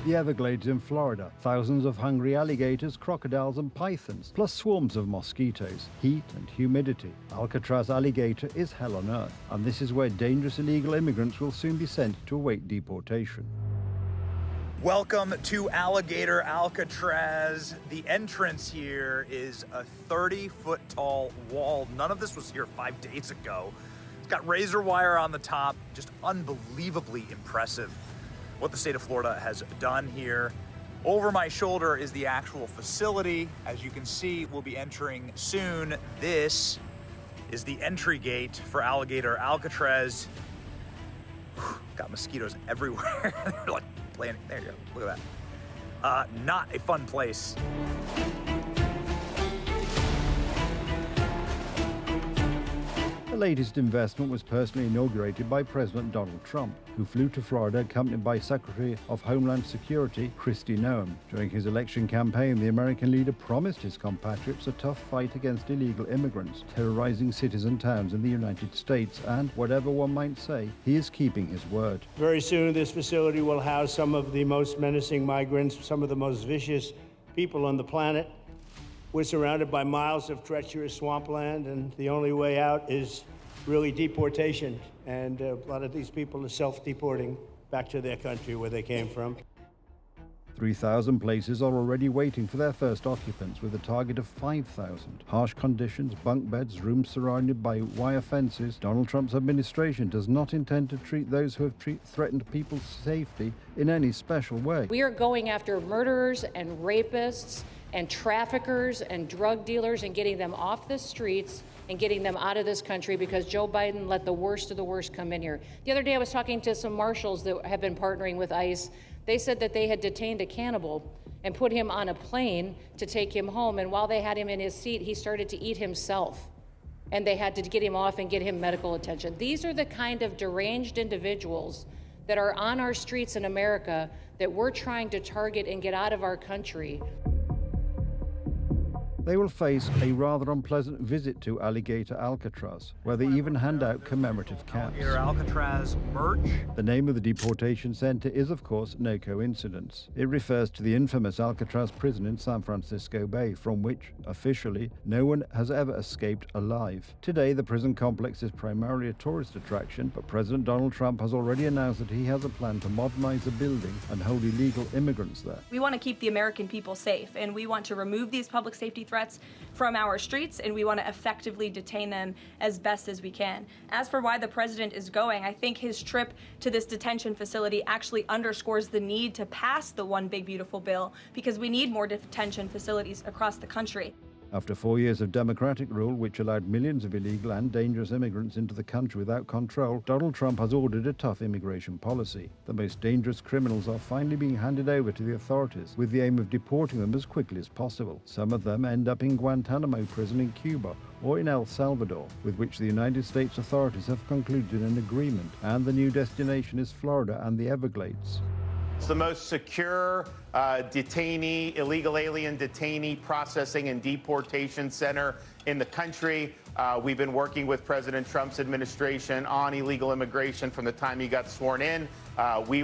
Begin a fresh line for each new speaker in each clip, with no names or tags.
The Everglades in Florida, thousands of hungry alligators, crocodiles and pythons, plus swarms of mosquitoes, heat and humidity. Alcatraz Alligator is hell on earth, and this is where dangerous illegal immigrants will soon be sent to await deportation.
Welcome to Alligator, Alcatraz. The entrance here is a 30-foot tall wall. None of this was here 5 days ago. It's got razor wire on the top, just unbelievably impressive what the state of Florida has done here. Over my shoulder is the actual facility. As you can see, we'll be entering soon. This is the entry gate for Alligator Alcatraz. Got mosquitoes everywhere. They're like playing. There you go. Look at that. Not a fun place.
The latest investment was personally inaugurated by President Donald Trump, who flew to Florida accompanied by Secretary of Homeland Security Kristi Noem. During his election campaign, the American leader promised his compatriots a tough fight against illegal immigrants, terrorizing cities and towns in the United States, and whatever one might say, he is keeping his word.
Very soon, this facility will house some of the most menacing migrants, some of the most vicious people on the planet. We're surrounded by miles of treacherous swampland, and the only way out is really deportation. And a lot of these people are self-deporting back to their country where they came from.
3,000 places are already waiting for their first occupants, with a target of 5,000. Harsh conditions, bunk beds, rooms surrounded by wire fences. Donald Trump's administration does not intend to treat those who have threatened people's safety in any special way.
We are going after murderers and rapists and traffickers and drug dealers and getting them off the streets and getting them out of this country, because Joe Biden let the worst of the worst come in here. The other day I was talking to some marshals that have been partnering with ICE. They said that they had detained a cannibal and put him on a plane to take him home, and while they had him in his seat, he started to eat himself, and they had to get him off and get him medical attention. These are the kind of deranged individuals that are on our streets in America that we're trying to target and get out of our country.
They will face a rather unpleasant visit to Alligator Alcatraz, where they even hand out commemorative caps.
Alligator Alcatraz merch.
The name of the deportation center is, of course, no coincidence. It refers to the infamous Alcatraz prison in San Francisco Bay, from which, officially, no one has ever escaped alive. Today, the prison complex is primarily a tourist attraction, but President Donald Trump has already announced that he has a plan to modernize the building and hold illegal immigrants there.
We want to keep the American people safe, and we want to remove these public safety threats from our streets, and we want to effectively detain them as best as we can. As for why the president is going, I think his trip to this detention facility actually underscores the need to pass the One Big Beautiful Bill, because we need more detention facilities across the country.
After 4 years of Democratic rule, which allowed millions of illegal and dangerous immigrants into the country without control, Donald Trump has ordered a tough immigration policy. The most dangerous criminals are finally being handed over to the authorities, with the aim of deporting them as quickly as possible. Some of them end up in Guantanamo prison in Cuba or in El Salvador, with which the United States authorities have concluded an agreement, and the new destination is Florida and the Everglades.
It's the most secure illegal alien detainee processing and deportation center in the country. We've been working with President Trump's administration on illegal immigration from the time he got sworn in. We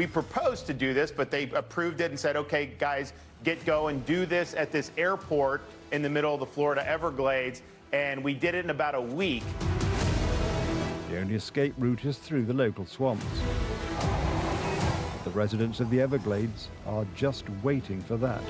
proposed to do this, but they approved it and said, okay, guys, get going, do this at this airport in the middle of the Florida Everglades. And we did it in about a week.
The only escape route is through the local swamps. The residents of the Everglades are just waiting for that.